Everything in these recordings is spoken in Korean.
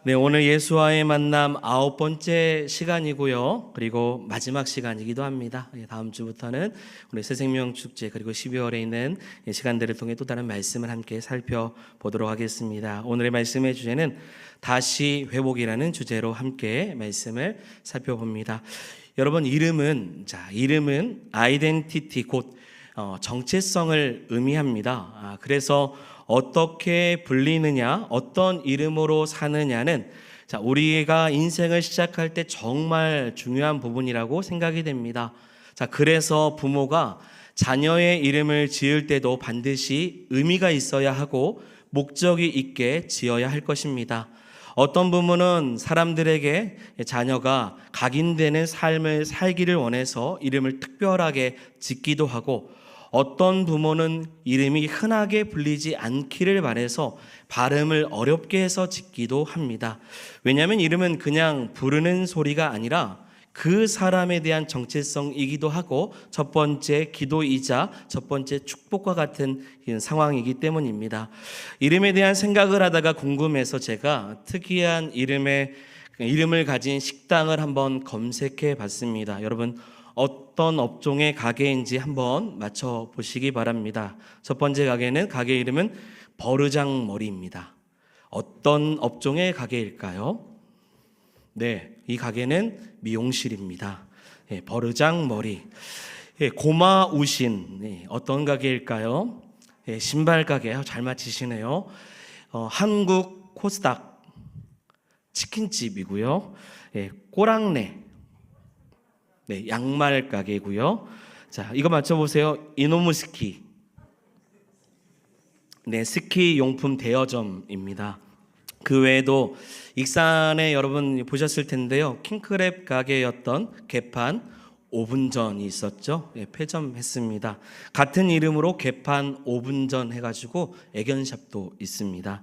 네, 오늘 예수와의 만남 9번째 시간이고요. 그리고 마지막 시간이기도 합니다. 다음 주부터는 우리 새생명 축제 그리고 12월에 있는 시간들을 통해 또 다른 말씀을 함께 살펴보도록 하겠습니다. 오늘의 말씀의 주제는 다시 회복이라는 주제로 함께 말씀을 살펴봅니다. 여러분, 이름은 아이덴티티, 곧 정체성을 의미합니다. 그래서 어떻게 불리느냐, 어떤 이름으로 사느냐는 우리가 인생을 시작할 때 정말 중요한 부분이라고 생각이 됩니다. 그래서 부모가 자녀의 이름을 지을 때도 반드시 의미가 있어야 하고 목적이 있게 지어야 할 것입니다. 어떤 부모는 사람들에게 자녀가 각인되는 삶을 살기를 원해서 이름을 특별하게 짓기도 하고, 어떤 부모는 이름이 흔하게 불리지 않기를 바라서 발음을 어렵게 해서 짓기도 합니다. 왜냐하면 이름은 그냥 부르는 소리가 아니라 그 사람에 대한 정체성이기도 하고 첫 번째 기도이자 첫 번째 축복과 같은 상황이기 때문입니다. 이름에 대한 생각을 하다가 궁금해서 제가 특이한 이름을 가진 식당을 한번 검색해 봤습니다. 여러분, 어떤 업종의 가게인지 한번 맞춰보시기 바랍니다. 첫 번째 가게 이름은 버르장머리입니다. 어떤 업종의 가게일까요? 네, 이 가게는 미용실입니다. 버르장머리. 고마우신, 어떤 가게일까요? 신발 가게. 잘 맞히시네요. 한국 코스닥 치킨집이고요. 꼬랑내. 네, 양말 가게고요. 이거 맞춰보세요. 이노무스키. 네, 스키 용품 대여점입니다. 그 외에도 익산에 여러분 보셨을 텐데요. 킹크랩 가게였던 개판 5분 전이 있었죠. 폐점했습니다. 같은 이름으로 개판 5분 전 해가지고 애견샵도 있습니다.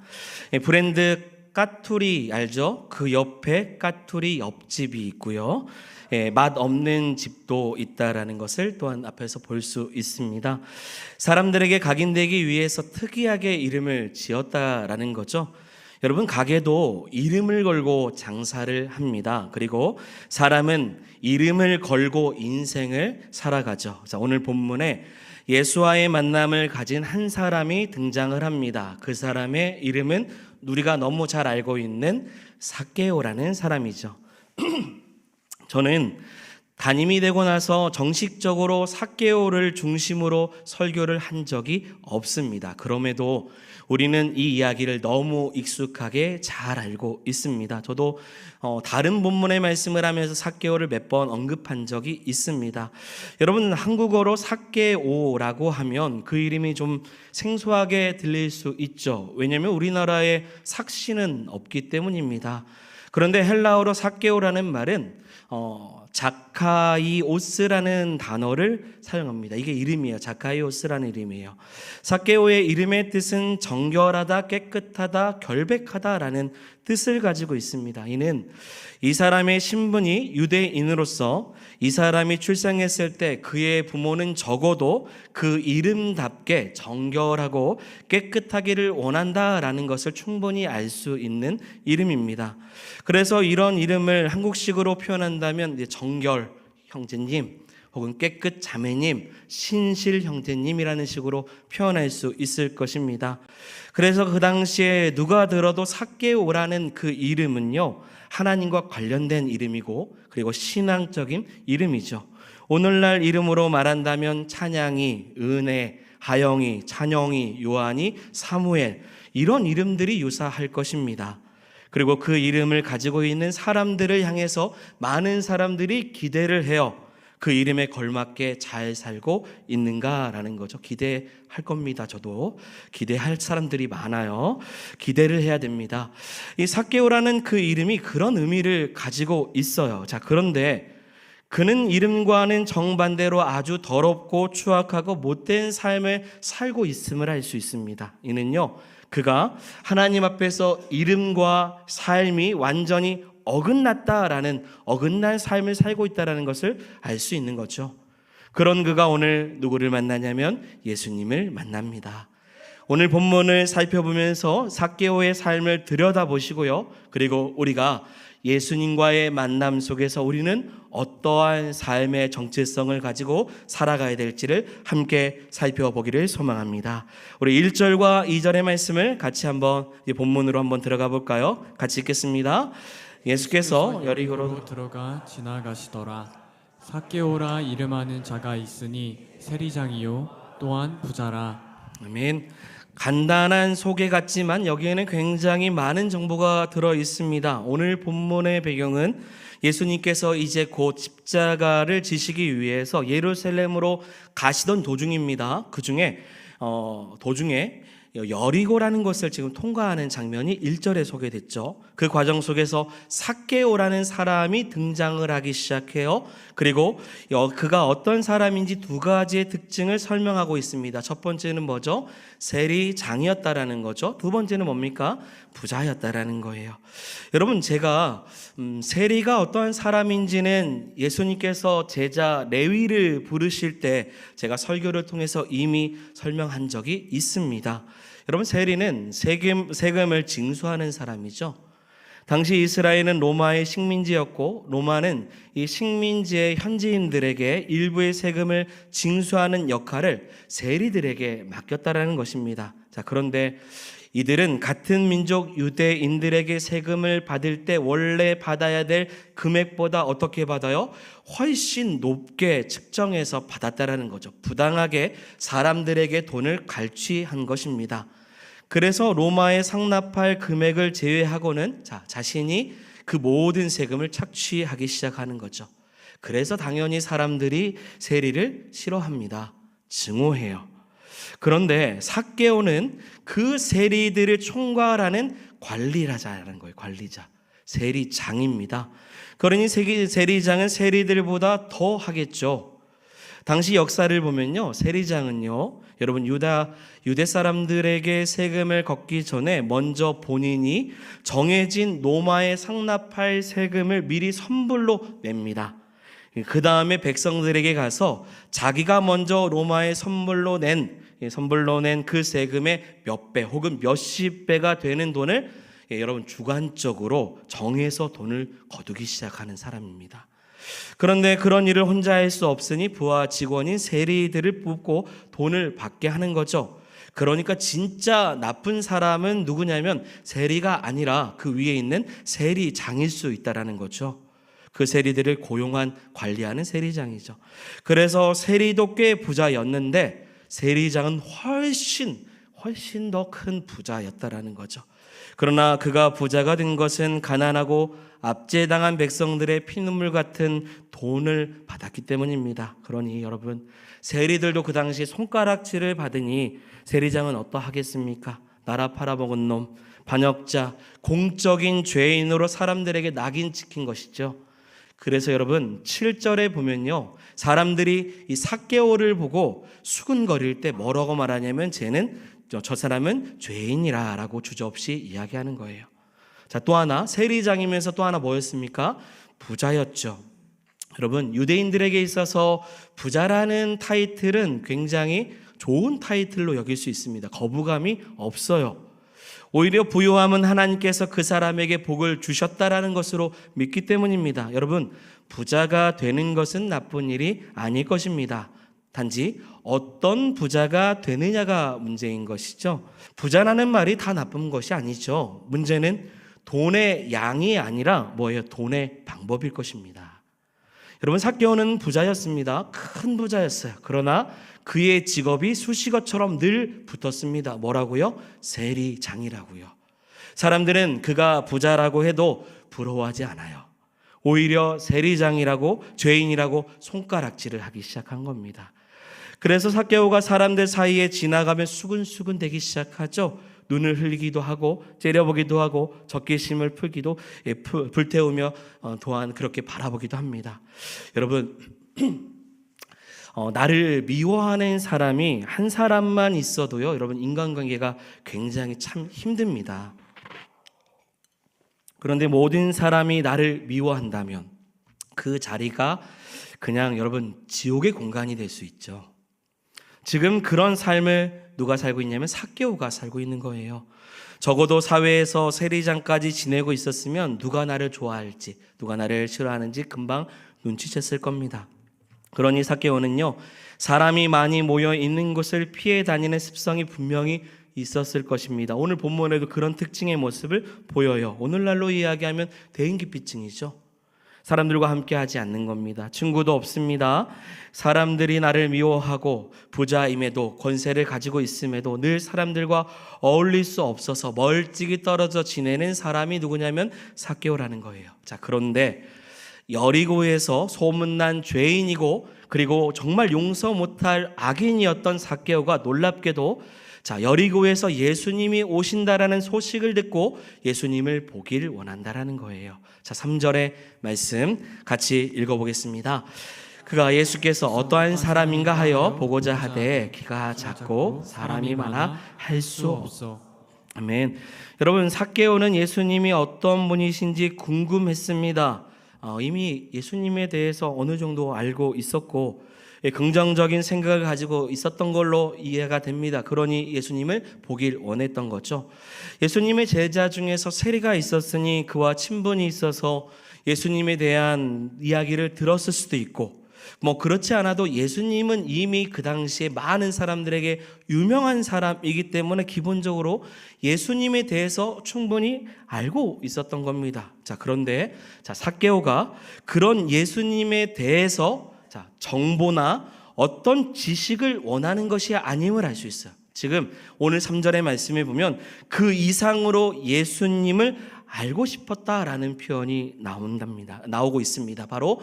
브랜드 까투리 알죠? 그 옆에 까투리 옆집이 있고요. 맛 없는 집도 있다라는 것을 또한 앞에서 볼 수 있습니다. 사람들에게 각인되기 위해서 특이하게 이름을 지었다라는 거죠. 여러분, 가게도 이름을 걸고 장사를 합니다. 그리고 사람은 이름을 걸고 인생을 살아가죠. 오늘 본문에 예수와의 만남을 가진 한 사람이 등장을 합니다. 그 사람의 이름은 우리가 너무 잘 알고 있는 삭개오라는 사람이죠. 저는 담임이 되고 나서 정식적으로 삭개오를 중심으로 설교를 한 적이 없습니다. 그럼에도 우리는 이 이야기를 너무 익숙하게 잘 알고 있습니다. 저도 다른 본문의 말씀을 하면서 삭개오를 몇 번 언급한 적이 있습니다. 여러분, 한국어로 삭개오라고 하면 그 이름이 좀 생소하게 들릴 수 있죠. 왜냐하면 우리나라에 삭시는 없기 때문입니다. 그런데 헬라어로 삭개오라는 말은 자카이오스라는 단어를 사용합니다. 이게 이름이에요. 자카이오스라는 이름이에요. 삭개오의 이름의 뜻은 정결하다, 깨끗하다, 결백하다라는 뜻을 가지고 있습니다. 이는 이 사람의 신분이 유대인으로서 이 사람이 출생했을 때 그의 부모는 적어도 그 이름답게 정결하고 깨끗하기를 원한다라는 것을 충분히 알 수 있는 이름입니다. 그래서 이런 이름을 한국식으로 표현한다면 이제 정결 형제님 혹은 깨끗 자매님, 신실 형제님이라는 식으로 표현할 수 있을 것입니다. 그래서 그 당시에 누가 들어도 삭개오라는 그 이름은요, 하나님과 관련된 이름이고 그리고 신앙적인 이름이죠. 오늘날 이름으로 말한다면 찬양이, 은혜, 하영이, 찬영이, 요한이, 사무엘, 이런 이름들이 유사할 것입니다. 그리고 그 이름을 가지고 있는 사람들을 향해서 많은 사람들이 기대를 해요. 그 이름에 걸맞게 잘 살고 있는가라는 거죠. 기대할 겁니다. 저도 기대할 사람들이 많아요. 기대를 해야 됩니다. 이 삭개오라는 그 이름이 그런 의미를 가지고 있어요. 그런데 그는 이름과는 정반대로 아주 더럽고 추악하고 못된 삶을 살고 있음을 알 수 있습니다. 이는요, 그가 하나님 앞에서 이름과 삶이 완전히 어긋났다라는, 어긋난 삶을 살고 있다라는 것을 알 수 있는 거죠. 그런 그가 오늘 누구를 만나냐면 예수님을 만납니다. 오늘 본문을 살펴보면서 삭개오의 삶을 들여다보시고요. 그리고 우리가 예수님과의 만남 속에서 우리는 어떠한 삶의 정체성을 가지고 살아가야 될지를 함께 살펴보기를 소망합니다. 우리 1절과 2절의 말씀을 같이 한번 본문으로 한번 들어가 볼까요? 같이 읽겠습니다. 예수께서 여리고로 들어가 지나가시더라. 삭개오라 이름하는 자가 있으니 세리장이요 또한 부자라. 아멘. 간단한 소개 같지만 여기에는 굉장히 많은 정보가 들어 있습니다. 오늘 본문의 배경은 예수님께서 이제 곧 십자가를 지시기 위해서 예루살렘으로 가시던 도중입니다. 그 중에 도중에 여리고라는 것을 지금 통과하는 장면이 1절에 소개됐죠. 그 과정 속에서 삭개오라는 사람이 등장을 하기 시작해요. 그리고 그가 어떤 사람인지 두 가지의 특징을 설명하고 있습니다. 첫 번째는 뭐죠? 세리장이었다라는 거죠. 두 번째는 뭡니까? 부자였다라는 거예요. 여러분, 제가 세리가 어떠한 사람인지는 예수님께서 제자 레위를 부르실 때 제가 설교를 통해서 이미 설명한 적이 있습니다. 여러분, 세리는 세금을 징수하는 사람이죠. 당시 이스라엘은 로마의 식민지였고 로마는 이 식민지의 현지인들에게 일부의 세금을 징수하는 역할을 세리들에게 맡겼다라는 것입니다. 자, 그런데 이들은 같은 민족 유대인들에게 세금을 받을 때 원래 받아야 될 금액보다 어떻게 받아요? 훨씬 높게 측정해서 받았다라는 거죠. 부당하게 사람들에게 돈을 갈취한 것입니다. 그래서 로마에 상납할 금액을 제외하고는 자신이 그 모든 세금을 착취하기 시작하는 거죠. 그래서 당연히 사람들이 세리를 싫어합니다. 증오해요. 그런데 삭개오는 그 세리들을 총괄하는 관리자라는 거예요. 관리자, 세리장입니다. 그러니 세리장은 세리들보다 더 하겠죠. 당시 역사를 보면요, 세리장은요, 여러분 유대 사람들에게 세금을 걷기 전에 먼저 본인이 정해진 로마에 상납할 세금을 미리 선불로 냅니다. 그 다음에 백성들에게 가서 자기가 먼저 로마에 선불로 낸 그 세금의 몇 배 혹은 몇십 배가 되는 돈을 여러분 주관적으로 정해서 돈을 거두기 시작하는 사람입니다. 그런데 그런 일을 혼자 할 수 없으니 부하 직원인 세리들을 뽑고 돈을 받게 하는 거죠. 그러니까 진짜 나쁜 사람은 누구냐면 세리가 아니라 그 위에 있는 세리장일 수 있다라는 거죠. 그 세리들을 고용한 관리하는 세리장이죠. 그래서 세리도 꽤 부자였는데 세리장은 훨씬 더 큰 부자였다라는 거죠. 그러나 그가 부자가 된 것은 가난하고 압제당한 백성들의 피눈물 같은 돈을 받았기 때문입니다. 그러니 여러분, 세리들도 그 당시 손가락질을 받으니 세리장은 어떠하겠습니까? 나라 팔아먹은 놈, 반역자, 공적인 죄인으로 사람들에게 낙인 찍힌 것이죠. 그래서 여러분 7절에 보면요, 사람들이 이 삭개오를 보고 수군거릴 때 뭐라고 말하냐면 저 사람은 죄인이라 라고 주저없이 이야기하는 거예요. 자, 또 하나 세리장이면서 또 하나 뭐였습니까? 부자였죠. 여러분, 유대인들에게 있어서 부자라는 타이틀은 굉장히 좋은 타이틀로 여길 수 있습니다. 거부감이 없어요. 오히려 부유함은 하나님께서 그 사람에게 복을 주셨다라는 것으로 믿기 때문입니다. 여러분, 부자가 되는 것은 나쁜 일이 아닐 것입니다. 단지 어떤 부자가 되느냐가 문제인 것이죠. 부자라는 말이 다 나쁜 것이 아니죠. 문제는 돈의 양이 아니라 뭐예요? 돈의 방법일 것입니다. 여러분, 삭개오는 부자였습니다. 큰 부자였어요. 그러나 그의 직업이 수식어처럼 늘 붙었습니다. 뭐라고요? 세리장이라고요. 사람들은 그가 부자라고 해도 부러워하지 않아요. 오히려 세리장이라고, 죄인이라고 손가락질을 하기 시작한 겁니다. 그래서 삭개오가 사람들 사이에 지나가면 수근수근 되기 시작하죠. 눈을 흘리기도 하고 째려보기도 하고 적개심을 풀기도 불태우며 또한 그렇게 바라보기도 합니다. 여러분, 나를 미워하는 사람이 한 사람만 있어도요, 여러분, 인간관계가 굉장히 참 힘듭니다. 그런데 모든 사람이 나를 미워한다면 그 자리가 그냥 여러분 지옥의 공간이 될 수 있죠. 지금 그런 삶을 누가 살고 있냐면 삭개오가 살고 있는 거예요. 적어도 사회에서 세리장까지 지내고 있었으면 누가 나를 좋아할지, 누가 나를 싫어하는지 금방 눈치챘을 겁니다. 그러니 삭개오는요, 사람이 많이 모여 있는 곳을 피해 다니는 습성이 분명히 있었을 것입니다. 오늘 본문에도 그런 특징의 모습을 보여요. 오늘날로 이야기하면 대인기피증이죠. 사람들과 함께 하지 않는 겁니다. 친구도 없습니다. 사람들이 나를 미워하고 부자임에도 권세를 가지고 있음에도 늘 사람들과 어울릴 수 없어서 멀찍이 떨어져 지내는 사람이 누구냐면 삭개오라는 거예요. 자, 그런데 여리고에서 소문난 죄인이고 그리고 정말 용서 못할 악인이었던 삭개오가 놀랍게도 여리고에서 예수님이 오신다라는 소식을 듣고 예수님을 보길 원한다라는 거예요. 3절의 말씀 같이 읽어보겠습니다. 그가 예수께서 어떠한 사람인가 하여 보고자 하되 키가 작고 사람이 많아 할 수 없어. 아멘. 여러분, 삭개오는 예수님이 어떤 분이신지 궁금했습니다. 이미 예수님에 대해서 어느 정도 알고 있었고 긍정적인 생각을 가지고 있었던 걸로 이해가 됩니다. 그러니 예수님을 보길 원했던 거죠. 예수님의 제자 중에서 세리가 있었으니 그와 친분이 있어서 예수님에 대한 이야기를 들었을 수도 있고, 그렇지 않아도 예수님은 이미 그 당시에 많은 사람들에게 유명한 사람이기 때문에 기본적으로 예수님에 대해서 충분히 알고 있었던 겁니다. 그런데 삭개오가 그런 예수님에 대해서 정보나 어떤 지식을 원하는 것이 아님을 알 수 있어요. 지금 오늘 3절의 말씀에 보면 그 이상으로 예수님을 알고 싶었다라는 표현이 나오고 있습니다. 바로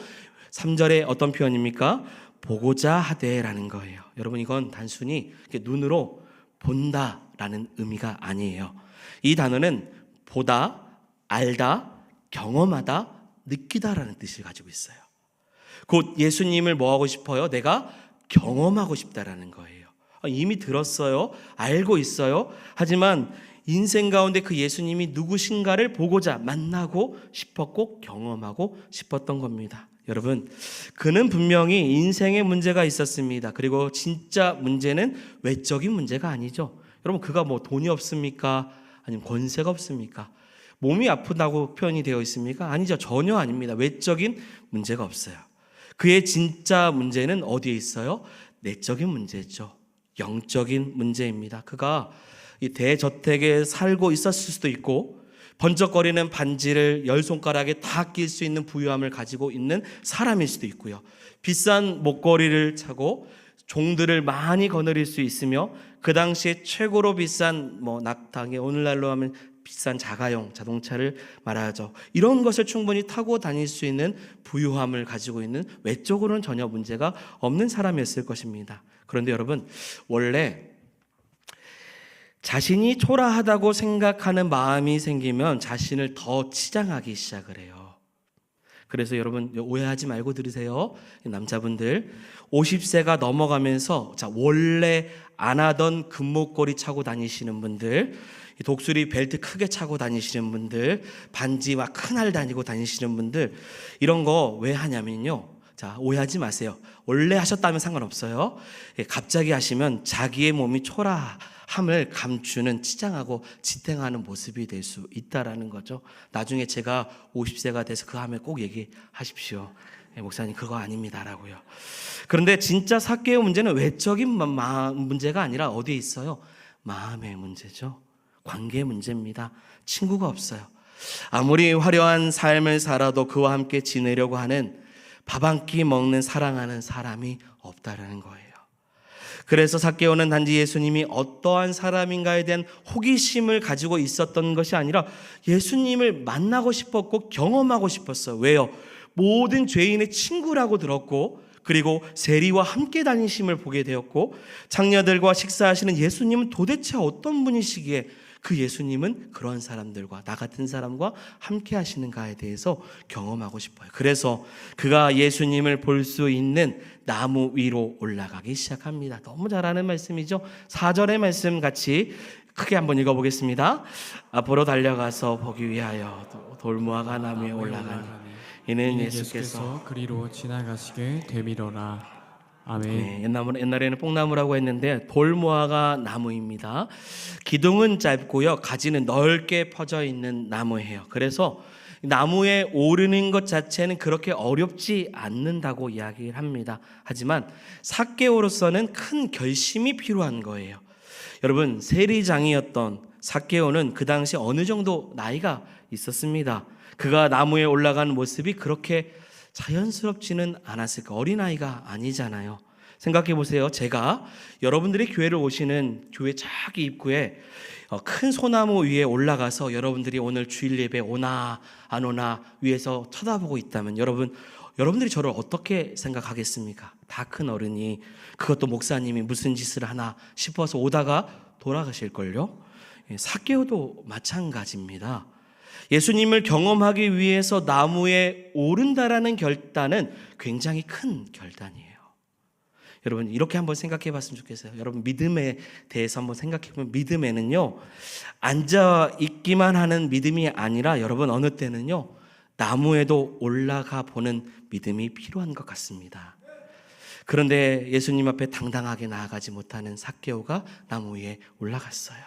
3절에 어떤 표현입니까? 보고자 하되라는 거예요. 여러분, 이건 단순히 눈으로 본다라는 의미가 아니에요. 이 단어는 보다, 알다, 경험하다, 느끼다라는 뜻을 가지고 있어요. 곧 예수님을 뭐 하고 싶어요? 내가 경험하고 싶다라는 거예요. 이미 들었어요. 알고 있어요. 하지만 인생 가운데 그 예수님이 누구신가를 보고자 만나고 싶었고 경험하고 싶었던 겁니다. 여러분, 그는 분명히 인생에 문제가 있었습니다. 그리고 진짜 문제는 외적인 문제가 아니죠. 여러분, 그가 돈이 없습니까? 아니면 권세가 없습니까? 몸이 아프다고 표현이 되어 있습니까? 아니죠. 전혀 아닙니다. 외적인 문제가 없어요. 그의 진짜 문제는 어디에 있어요? 내적인 문제죠. 영적인 문제입니다. 그가 이 대저택에 살고 있었을 수도 있고 번쩍거리는 반지를 10손가락에 다 낄 수 있는 부유함을 가지고 있는 사람일 수도 있고요. 비싼 목걸이를 차고 종들을 많이 거느릴 수 있으며 그 당시에 최고로 비싼 낙타에 오늘날로 하면 비싼 자가용 자동차를 말하죠. 이런 것을 충분히 타고 다닐 수 있는 부유함을 가지고 있는 외적으로는 전혀 문제가 없는 사람이었을 것입니다. 그런데 여러분, 원래 자신이 초라하다고 생각하는 마음이 생기면 자신을 더 치장하기 시작을 해요. 그래서 여러분, 오해하지 말고 들으세요. 남자분들 50세가 넘어가면서 원래 안 하던 금목걸이 차고 다니시는 분들, 독수리 벨트 크게 차고 다니시는 분들, 반지 막 큰알 다니고 다니시는 분들, 이런 거 왜 하냐면요, 오해하지 마세요. 원래 하셨다면 상관없어요. 갑자기 하시면 자기의 몸이 초라함을 감추는, 치장하고 지탱하는 모습이 될 수 있다라는 거죠. 나중에 제가 50세가 돼서 그 하면 꼭 얘기하십시오. 목사님, 그거 아닙니다라고요. 그런데 진짜 삭개오 문제는 외적인 문제가 아니라 어디에 있어요? 마음의 문제죠. 관계 문제입니다. 친구가 없어요. 아무리 화려한 삶을 살아도 그와 함께 지내려고 하는, 밥 한 끼 먹는, 사랑하는 사람이 없다라는 거예요. 그래서 삭개오는 단지 예수님이 어떠한 사람인가에 대한 호기심을 가지고 있었던 것이 아니라 예수님을 만나고 싶었고 경험하고 싶었어요. 왜요? 모든 죄인의 친구라고 들었고, 그리고 세리와 함께 다니심을 보게 되었고, 장녀들과 식사하시는 예수님은 도대체 어떤 분이시기에 그 예수님은 그런 사람들과, 나 같은 사람과 함께 하시는가에 대해서 경험하고 싶어요. 그래서 그가 예수님을 볼 수 있는 나무 위로 올라가기 시작합니다. 너무 잘 아는 말씀이죠. 4절의 말씀 같이 크게 한번 읽어보겠습니다. 앞으로 달려가서 보기 위하여 돌무화과 나무 위에 올라가니 이는 예수께서 그리로 지나가시게 되밀어라. 아멘. 네, 옛날에는 뽕나무라고 했는데 돌무화가 나무입니다. 기둥은 짧고요, 가지는 넓게 퍼져 있는 나무예요. 그래서 나무에 오르는 것 자체는 그렇게 어렵지 않는다고 이야기를 합니다. 하지만 삭개오로서는 큰 결심이 필요한 거예요. 여러분, 세리장이었던 삭개오는 그 당시 어느 정도 나이가 있었습니다. 그가 나무에 올라가는 모습이 그렇게 자연스럽지는 않았을 까 어린아이가 아니잖아요. 생각해 보세요. 제가 여러분들이 교회를 오시는 교회 저기 입구에 큰 소나무 위에 올라가서 여러분들이 오늘 주일 예배 오나 안 오나 위에서 쳐다보고 있다면 여러분들이 저를 어떻게 생각하겠습니까? 다 큰 어른이, 그것도 목사님이 무슨 짓을 하나 싶어서 오다가 돌아가실걸요? 삭개오도 마찬가지입니다. 예수님을 경험하기 위해서 나무에 오른다라는 결단은 굉장히 큰 결단이에요. 여러분, 이렇게 한번 생각해 봤으면 좋겠어요. 여러분, 믿음에 대해서 한번 생각해 보면, 믿음에는요, 앉아 있기만 하는 믿음이 아니라 여러분, 어느 때는요, 나무에도 올라가 보는 믿음이 필요한 것 같습니다. 그런데 예수님 앞에 당당하게 나아가지 못하는 삭개오가 나무 위에 올라갔어요.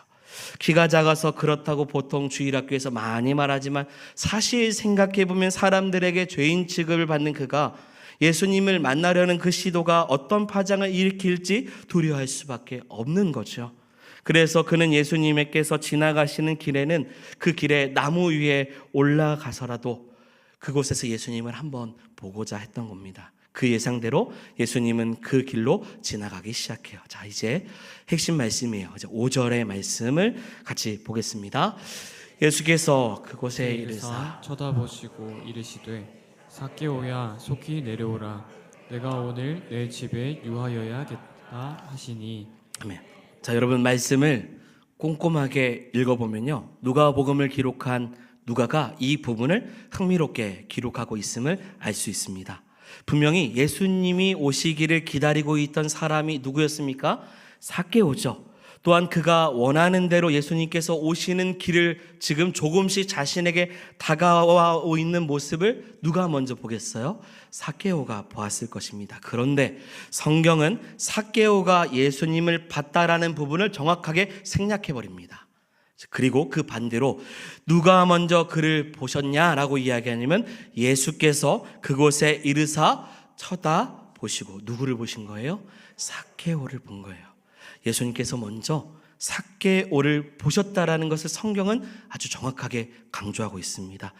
키가 작아서 그렇다고 보통 주일학교에서 많이 말하지만, 사실 생각해 보면 사람들에게 죄인 취급을 받는 그가 예수님을 만나려는 그 시도가 어떤 파장을 일으킬지 두려워할 수밖에 없는 거죠. 그래서 그는 예수님께서 지나가시는 길에는 그 길에 나무 위에 올라가서라도 그곳에서 예수님을 한번 보고자 했던 겁니다. 그 예상대로 예수님은 그 길로 지나가기 시작해요. 자, 이제 핵심 말씀이에요. 이제 5절의 말씀을 같이 보겠습니다. 예수께서 그곳에 이르사 쳐다보시고 이르시되 삭개오야 속히 내려오라 내가 오늘 내 집에 유하여야겠다 하시니. 아멘. 자, 여러분, 말씀을 꼼꼼하게 읽어보면요, 누가복음을 기록한 누가가 이 부분을 흥미롭게 기록하고 있음을 알 수 있습니다. 분명히 예수님이 오시기를 기다리고 있던 사람이 누구였습니까? 삭개오죠. 또한 그가 원하는 대로 예수님께서 오시는 길을 지금 조금씩 자신에게 다가와 있는 모습을 누가 먼저 보겠어요? 삭개오가 보았을 것입니다. 그런데 성경은 삭개오가 예수님을 봤다라는 부분을 정확하게 생략해 버립니다. 그리고 그 반대로 누가 먼저 그를 보셨냐라고 이야기하냐면, 예수께서 그곳에 이르사 쳐다보시고, 누구를 보신 거예요? 삭개오를 본 거예요. 예수님께서 먼저 삭개오를 보셨다라는 것을 성경은 아주 정확하게 강조하고 있습니다.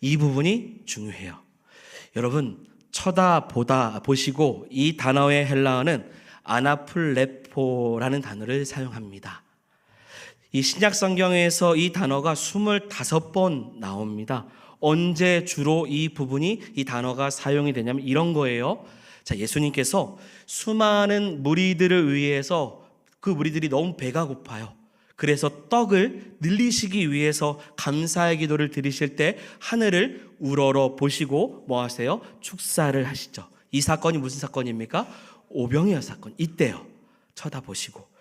이 부분이 중요해요. 여러분, 쳐다보다, 보시고, 이 단어의 헬라어는 아나플레포라는 단어를 사용합니다. 이 신약 성경에서 이 단어가 25번 나옵니다. 언제 주로 이 부분이, 이 단어가 사용이 되냐면 이런 거예요. 자, 예수님께서 수많은 무리들을 위해서, 그 무리들이 너무 배가 고파요. 그래서 떡을 늘리시기 위해서 감사의 기도를 드리실 때 하늘을 우러러 보시고 뭐 하세요? 축사를 하시죠. 이 사건이 무슨 사건입니까? 오병이어 사건. 이때요. 쳐다보시고.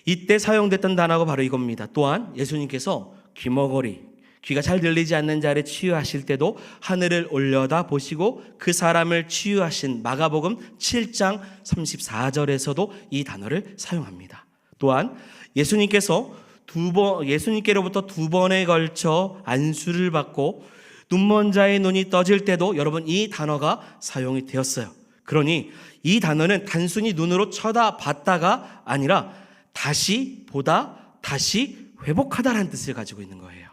이때 사용됐던 단어가 바로 이겁니다. 또한 예수님께서 귀머거리, 귀가 잘 들리지 않는 자를 치유하실 때도 하늘을 올려다 보시고 그 사람을 치유하신 마가복음 7장 34절에서도 이 단어를 사용합니다. 또한 예수님께로부터 두 번에 걸쳐 안수를 받고 눈먼 자의 눈이 떠질 때도 여러분 이 단어가 사용이 되었어요. 그러니 이 단어는 단순히 눈으로 쳐다봤다가 아니라 다시 보다, 다시 회복하다라는 뜻을 가지고 있는 거예요.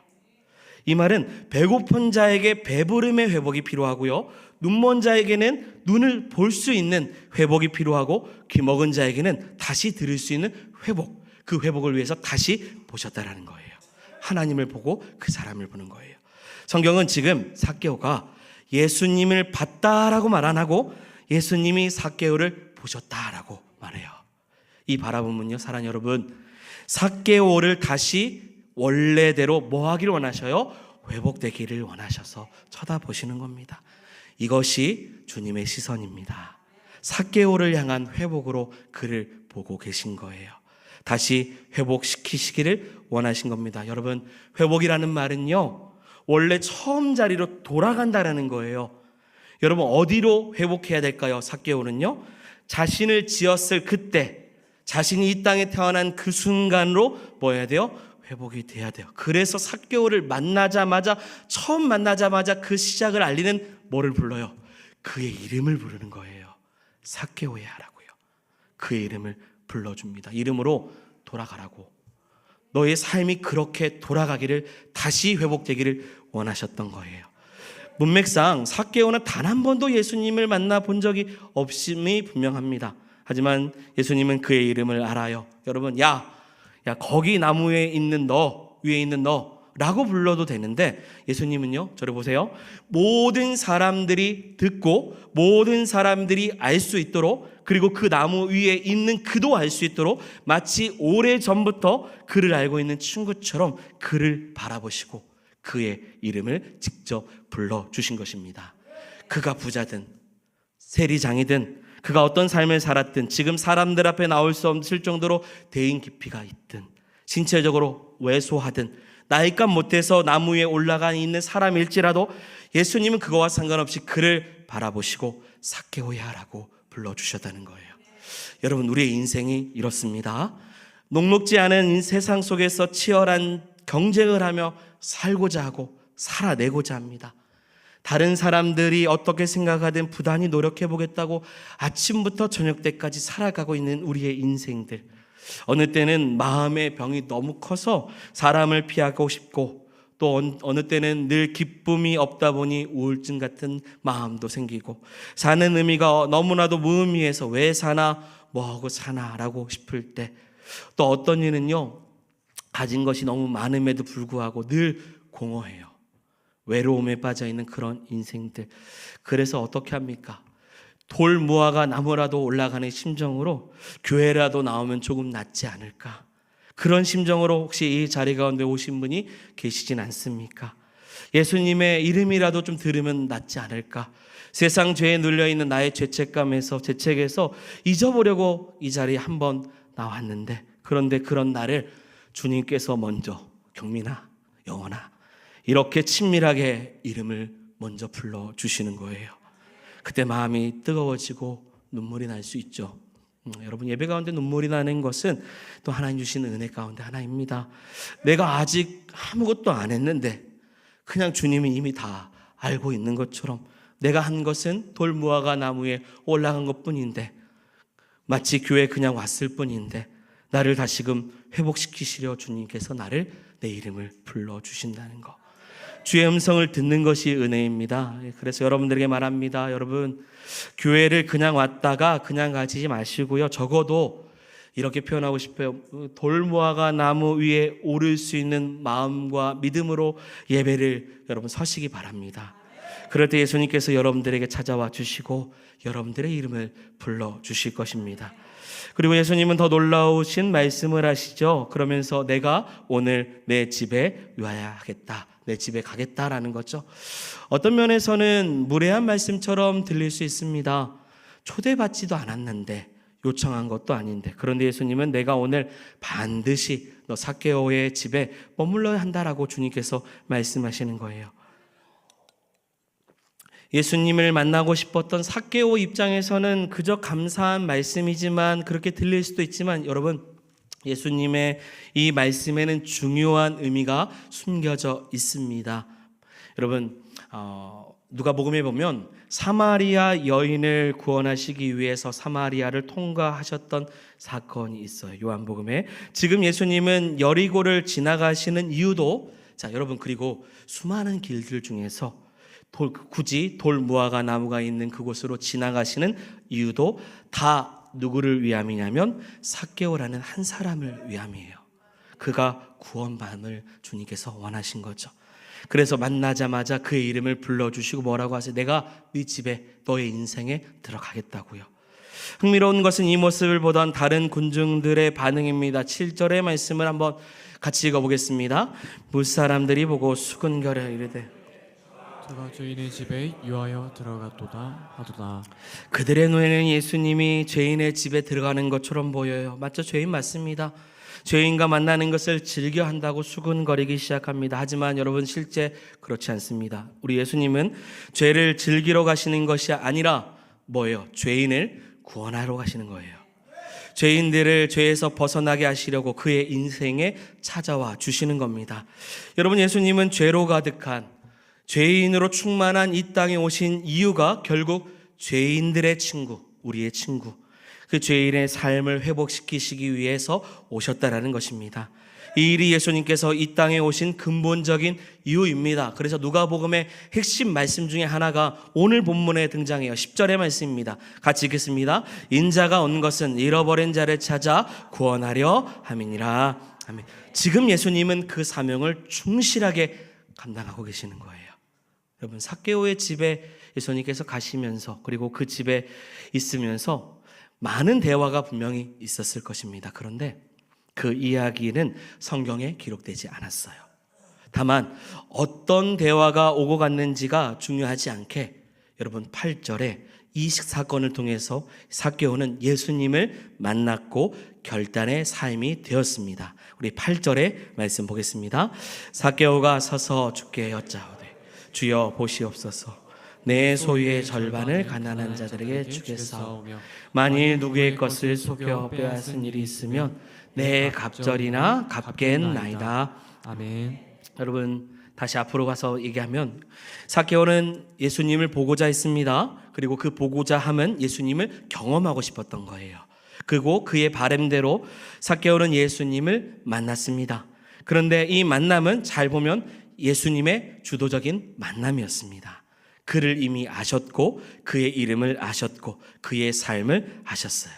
이 말은 배고픈 자에게 배부름의 회복이 필요하고요, 눈먼 자에게는 눈을 볼 수 있는 회복이 필요하고, 귀먹은 자에게는 다시 들을 수 있는 회복, 그 회복을 위해서 다시 보셨다라는 거예요. 하나님을 보고 그 사람을 보는 거예요. 성경은 지금 삭개오가 예수님을 봤다라고 말 안 하고 예수님이 삭개오를 보셨다라고 말해요. 이 바라보면요, 사랑하는 여러분, 삭개오를 다시 원래대로 뭐 하기를 원하셔요? 회복되기를 원하셔서 쳐다보시는 겁니다. 이것이 주님의 시선입니다. 삭개오를 향한 회복으로 그를 보고 계신 거예요. 다시 회복시키시기를 원하신 겁니다. 여러분, 회복이라는 말은요, 원래 처음 자리로 돌아간다라는 거예요. 여러분, 어디로 회복해야 될까요? 삭개오는요, 자신을 지었을 그때, 자신이 이 땅에 태어난 그 순간으로 뭐 해야 돼요? 회복이 돼야 돼요. 그래서 삭개오를 처음 만나자마자 그 시작을 알리는 뭐를 불러요? 그의 이름을 부르는 거예요. 삭개오야라고요. 그의 이름을 불러줍니다. 이름으로 돌아가라고. 너의 삶이 그렇게 돌아가기를, 다시 회복되기를 원하셨던 거예요. 문맥상 삭개오는 단 한 번도 예수님을 만나본 적이 없음이 분명합니다. 하지만 예수님은 그의 이름을 알아요. 여러분, 야 거기 나무 위에 있는 너 라고 불러도 되는데, 예수님은요, 저를 보세요. 모든 사람들이 듣고 모든 사람들이 알 수 있도록, 그리고 그 나무 위에 있는 그도 알 수 있도록 마치 오래전부터 그를 알고 있는 친구처럼 그를 바라보시고 그의 이름을 직접 불러주신 것입니다. 그가 부자든 세리장이든 그가 어떤 삶을 살았든, 지금 사람들 앞에 나올 수 없을 정도로 대인 기피가 있든, 신체적으로 왜소하든, 나이값 못해서 나무 위에 올라가 있는 사람일지라도 예수님은 그거와 상관없이 그를 바라보시고 삭개오야라고 불러주셨다는 거예요. 여러분, 우리의 인생이 이렇습니다. 녹록지 않은 세상 속에서 치열한 경쟁을 하며 살고자 하고 살아내고자 합니다. 다른 사람들이 어떻게 생각하든 부단히 노력해 보겠다고 아침부터 저녁 때까지 살아가고 있는 우리의 인생들, 어느 때는 마음의 병이 너무 커서 사람을 피하고 싶고, 또 어느 때는 늘 기쁨이 없다 보니 우울증 같은 마음도 생기고, 사는 의미가 너무나도 무의미해서 왜 사나 뭐하고 사나라고 싶을 때, 또 어떤 이는요, 가진 것이 너무 많음에도 불구하고 늘 공허해요. 외로움에 빠져있는 그런 인생들. 그래서 어떻게 합니까? 돌 무화과 나무라도 올라가는 심정으로 교회라도 나오면 조금 낫지 않을까, 그런 심정으로 혹시 이 자리 가운데 오신 분이 계시진 않습니까? 예수님의 이름이라도 좀 들으면 낫지 않을까, 세상 죄에 눌려있는 나의 죄책에서 잊어보려고 이 자리에 한번 나왔는데, 그런데 그런 나를 주님께서 먼저 경민아, 영원아, 이렇게 친밀하게 이름을 먼저 불러주시는 거예요. 그때 마음이 뜨거워지고 눈물이 날 수 있죠. 여러분, 예배 가운데 눈물이 나는 것은 또 하나님 주시는 은혜 가운데 하나입니다. 내가 아직 아무것도 안 했는데 그냥 주님이 이미 다 알고 있는 것처럼, 내가 한 것은 돌 무화과 나무에 올라간 것뿐인데, 마치 교회에 그냥 왔을 뿐인데, 나를 다시금 회복시키시려 주님께서 내 이름을 불러주신다는 것, 주의 음성을 듣는 것이 은혜입니다. 그래서 여러분들에게 말합니다. 여러분, 교회를 그냥 왔다가 그냥 가지 마시고요, 적어도 이렇게 표현하고 싶어요. 돌무화과 나무 위에 오를 수 있는 마음과 믿음으로 예배를 여러분 서시기 바랍니다. 그럴 때 예수님께서 여러분들에게 찾아와 주시고 여러분들의 이름을 불러주실 것입니다. 그리고 예수님은 더 놀라우신 말씀을 하시죠. 그러면서 내가 오늘 내 집에 유하야하겠다, 내 집에 가겠다라는 거죠. 어떤 면에서는 무례한 말씀처럼 들릴 수 있습니다. 초대받지도 않았는데, 요청한 것도 아닌데, 그런데 예수님은 내가 오늘 반드시 너 삭개오의 집에 머물러야 한다라고 주님께서 말씀하시는 거예요. 예수님을 만나고 싶었던 삭개오 입장에서는 그저 감사한 말씀이지만, 그렇게 들릴 수도 있지만, 여러분, 예수님의 이 말씀에는 중요한 의미가 숨겨져 있습니다. 여러분, 누가복음에 보면 사마리아 여인을 구원하시기 위해서 사마리아를 통과하셨던 사건이 있어요. 요한복음에. 지금 예수님은 여리고를 지나가시는 이유도, 자 여러분, 그리고 수많은 길들 중에서 굳이 돌 무화과 나무가 있는 그곳으로 지나가시는 이유도 다 누구를 위함이냐면 삭개오라는 한 사람을 위함이에요. 그가 구원받음을 주님께서 원하신 거죠. 그래서 만나자마자 그의 이름을 불러주시고 뭐라고 하세요? 내가 네 집에, 너의 인생에 들어가겠다고요. 흥미로운 것은 이 모습을 보던 다른 군중들의 반응입니다. 7절의 말씀을 한번 같이 읽어보겠습니다. 무사람들이 보고 수근거려 이르되 제가 죄인의 집에 유하여 들어갔도다 하도다. 그들의 눈에는 예수님이 죄인의 집에 들어가는 것처럼 보여요. 맞죠? 죄인 맞습니다. 죄인과 만나는 것을 즐겨 한다고 수근거리기 시작합니다. 하지만 여러분, 실제 그렇지 않습니다. 우리 예수님은 죄를 즐기러 가시는 것이 아니라 뭐예요? 죄인을 구원하러 가시는 거예요. 죄인들을 죄에서 벗어나게 하시려고 그의 인생에 찾아와 주시는 겁니다. 여러분, 예수님은 죄로 가득한, 죄인으로 충만한 이 땅에 오신 이유가 결국 죄인들의 친구, 우리의 친구, 그 죄인의 삶을 회복시키시기 위해서 오셨다라는 것입니다. 이 일이 예수님께서 이 땅에 오신 근본적인 이유입니다. 그래서 누가복음의 핵심 말씀 중에 하나가 오늘 본문에 등장해요. 10절의 말씀입니다. 같이 읽겠습니다. 인자가 온 것은 잃어버린 자를 찾아 구원하려 함이니라. 아멘. 지금 예수님은 그 사명을 충실하게 감당하고 계시는 거예요. 여러분, 삭개오의 집에 예수님께서 가시면서, 그리고 그 집에 있으면서 많은 대화가 분명히 있었을 것입니다. 그런데 그 이야기는 성경에 기록되지 않았어요. 다만 어떤 대화가 오고 갔는지가 중요하지 않게, 여러분, 8절에 이 사건을 통해서 삭개오는 예수님을 만났고 결단의 삶이 되었습니다. 우리 8절의 말씀 보겠습니다. 삭개오가 서서 주께 여짜오되 주여 보시옵소서, 내 소유의 절반을 가난한 자들에게 주겠사오며 만일 누구의 것을 속여 빼앗은 일이 있으면 내 갑절이나 갚겠나이다. 아멘. 여러분, 다시 앞으로 가서 얘기하면 삭개오는 예수님을 보고자 했습니다. 그리고 그 보고자 함은 예수님을 경험하고 싶었던 거예요. 그리고 그의 바람대로 삭개오는 예수님을 만났습니다. 그런데 이 만남은 잘 보면 예수님의 주도적인 만남이었습니다. 그를 이미 아셨고 그의 이름을 아셨고 그의 삶을 아셨어요.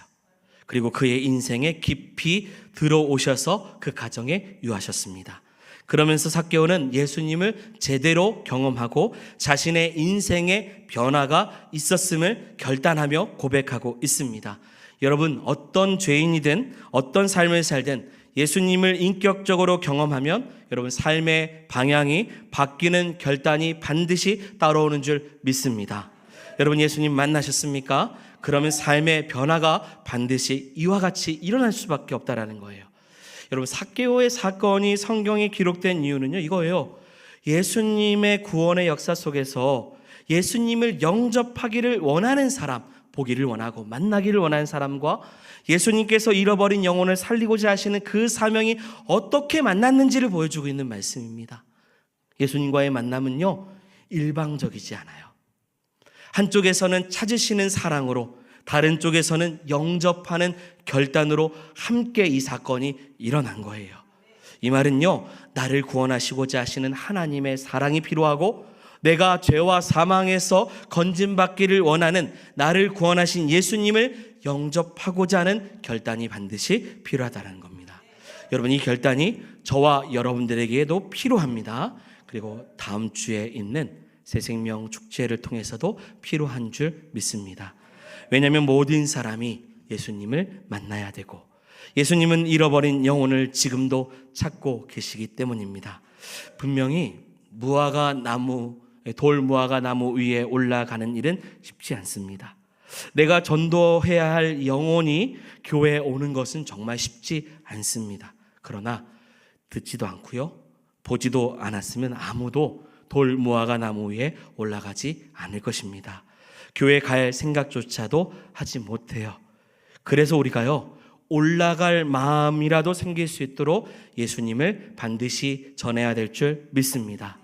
그리고 그의 인생에 깊이 들어오셔서 그 가정에 유하셨습니다. 그러면서 삭개오는 예수님을 제대로 경험하고 자신의 인생의 변화가 있었음을 결단하며 고백하고 있습니다. 여러분, 어떤 죄인이든 어떤 삶을 살든 예수님을 인격적으로 경험하면 여러분 삶의 방향이 바뀌는 결단이 반드시 따라오는 줄 믿습니다. 여러분, 예수님 만나셨습니까? 그러면 삶의 변화가 반드시 이와 같이 일어날 수밖에 없다라는 거예요. 여러분, 삭개오의 사건이 성경에 기록된 이유는요, 이거예요. 예수님의 구원의 역사 속에서 예수님을 영접하기를 원하는 사람, 보기를 원하고 만나기를 원하는 사람과 예수님께서 잃어버린 영혼을 살리고자 하시는 그 사명이 어떻게 만났는지를 보여주고 있는 말씀입니다. 예수님과의 만남은요, 일방적이지 않아요. 한쪽에서는 찾으시는 사랑으로, 다른 쪽에서는 영접하는 결단으로 함께 이 사건이 일어난 거예요. 이 말은요, 나를 구원하시고자 하시는 하나님의 사랑이 필요하고 내가 죄와 사망에서 건진받기를 원하는 나를 구원하신 예수님을 영접하고자 하는 결단이 반드시 필요하다는 겁니다. 여러분, 이 결단이 저와 여러분들에게도 필요합니다. 그리고 다음 주에 있는 새생명 축제를 통해서도 필요한 줄 믿습니다. 왜냐하면 모든 사람이 예수님을 만나야 되고 예수님은 잃어버린 영혼을 지금도 찾고 계시기 때문입니다. 분명히 돌 무화과 나무 위에 올라가는 일은 쉽지 않습니다. 내가 전도해야 할 영혼이 교회에 오는 것은 정말 쉽지 않습니다. 그러나 듣지도 않고요, 보지도 않았으면 아무도 돌 무화과 나무 위에 올라가지 않을 것입니다. 교회 갈 생각조차도 하지 못해요. 그래서 우리가요, 올라갈 마음이라도 생길 수 있도록 예수님을 반드시 전해야 될 줄 믿습니다.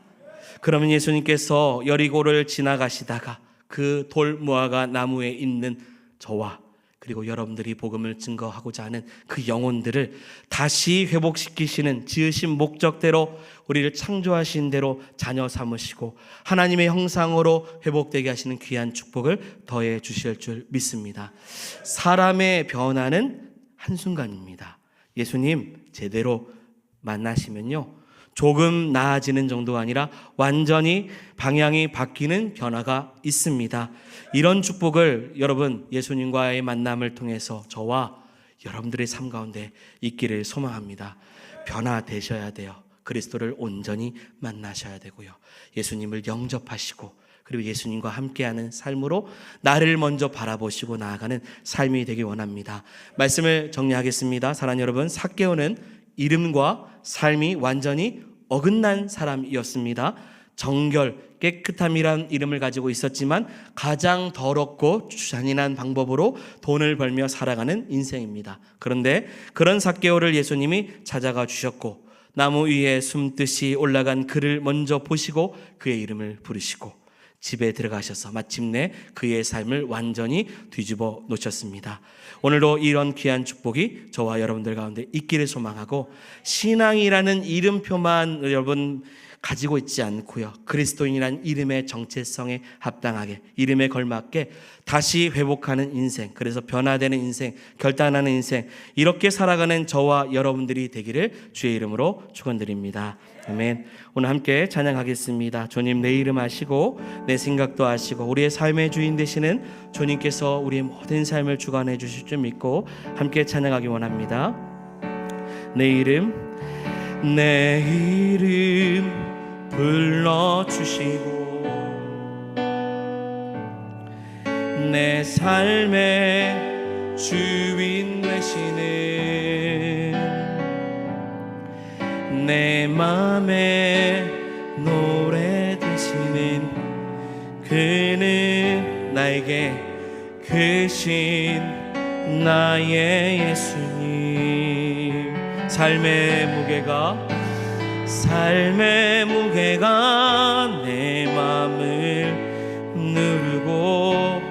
그러면 예수님께서 여리고를 지나가시다가 그 돌 무화과 나무에 있는 저와 그리고 여러분들이 복음을 증거하고자 하는 그 영혼들을 다시 회복시키시는 지으신 목적대로 우리를 창조하신 대로 자녀 삼으시고 하나님의 형상으로 회복되게 하시는 귀한 축복을 더해 주실 줄 믿습니다. 사람의 변화는 한순간입니다. 예수님 제대로 만나시면요, 조금 나아지는 정도가 아니라 완전히 방향이 바뀌는 변화가 있습니다. 이런 축복을 여러분 예수님과의 만남을 통해서 저와 여러분들의 삶 가운데 있기를 소망합니다. 변화되셔야 돼요. 그리스도를 온전히 만나셔야 되고요, 예수님을 영접하시고 그리고 예수님과 함께하는 삶으로 나를 먼저 바라보시고 나아가는 삶이 되길 원합니다. 말씀을 정리하겠습니다. 사랑하는 여러분, 삭개오는 이름과 삶이 완전히 어긋난 사람이었습니다. 정결, 깨끗함이란 이름을 가지고 있었지만 가장 더럽고 잔인한 방법으로 돈을 벌며 살아가는 인생입니다. 그런데 그런 삭개오를 예수님이 찾아가 주셨고 나무 위에 숨듯이 올라간 그를 먼저 보시고 그의 이름을 부르시고 집에 들어가셔서 마침내 그의 삶을 완전히 뒤집어 놓으셨습니다. 오늘도 이런 귀한 축복이 저와 여러분들 가운데 있기를 소망하고, 신앙이라는 이름표만 여러분 가지고 있지 않고요, 그리스도인이라는 이름의 정체성에 합당하게, 이름에 걸맞게 다시 회복하는 인생, 그래서 변화되는 인생, 결단하는 인생, 이렇게 살아가는 저와 여러분들이 되기를 주의 이름으로 축원드립니다. 아멘. 오늘 함께 찬양하겠습니다. 주님 내 이름 아시고 내 생각도 아시고 우리의 삶의 주인 되시는 주님께서 우리의 모든 삶을 주관해 주실 줄 믿고 함께 찬양하기 원합니다. 내 이름 불러주시고 내 삶의 주인 되시는 내 맘에 노래 되시는 그는 나에게 크신 나의 예수님. 삶의 무게가 내 맘을 누르고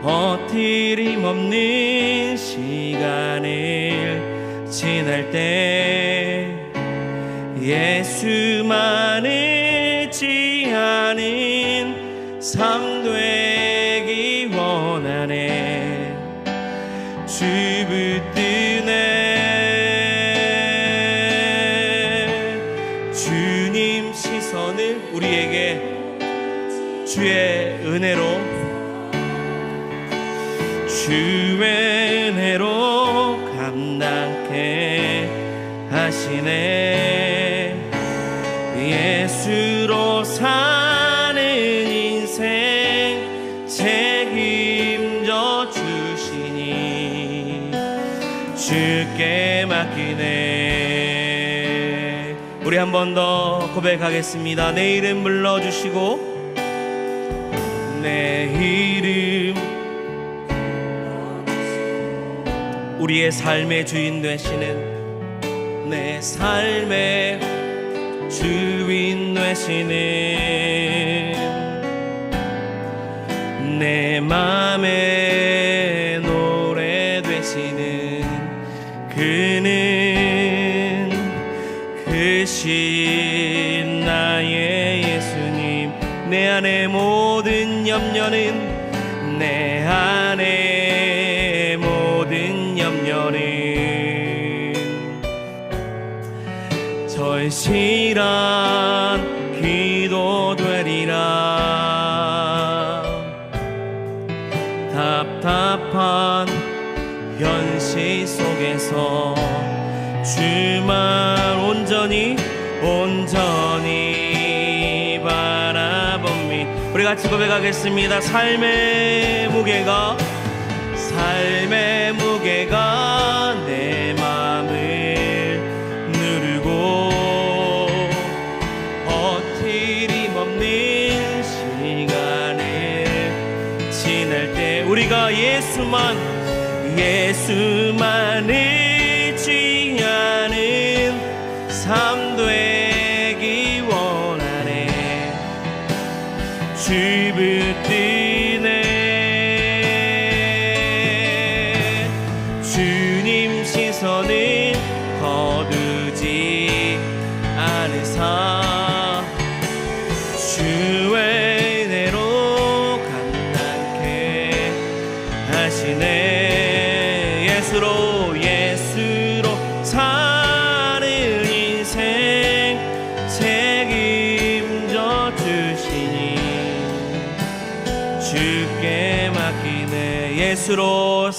버티림 없는 시간을 지날 때 예수만 의지하는 삶 되기 원하네. 주 붙드네 주님 시선을 우리에게 주의 은혜로 감당케 하시네. 예수로 사는 인생 책임져 주시니 주께 맡기네. 우리 한 번 더 고백하겠습니다. 내 이름 불러주시고 내 이름 우리의 삶의 주인 되시는 내 삶의 주인 되시는 내 맘에 노래 되시는 그는 크신 나의 예수님. 내 안의 모든 염려는 내 안의 모든 염려는 절실한 기도 되리라. 답답한 현실 속에서 주만 온전히 바라봅니다. 우리 같이 고백하겠습니다. 삶의 무게가 내 맘을 누르고 버티림 없는 시간을 지날 때 우리가 예수만 의지하는 삶 되기 원하네. 주 붙드네 주님 시선을 거두지 않으사 주의 은혜로 감당케 하시네. 예수로 사는 인생 책임져 주시니 주께 맡기네. 예수로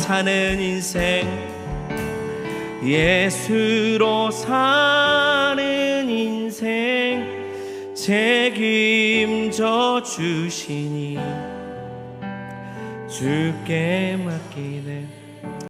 사는 인생 책임져 주시니 주께 맡기네.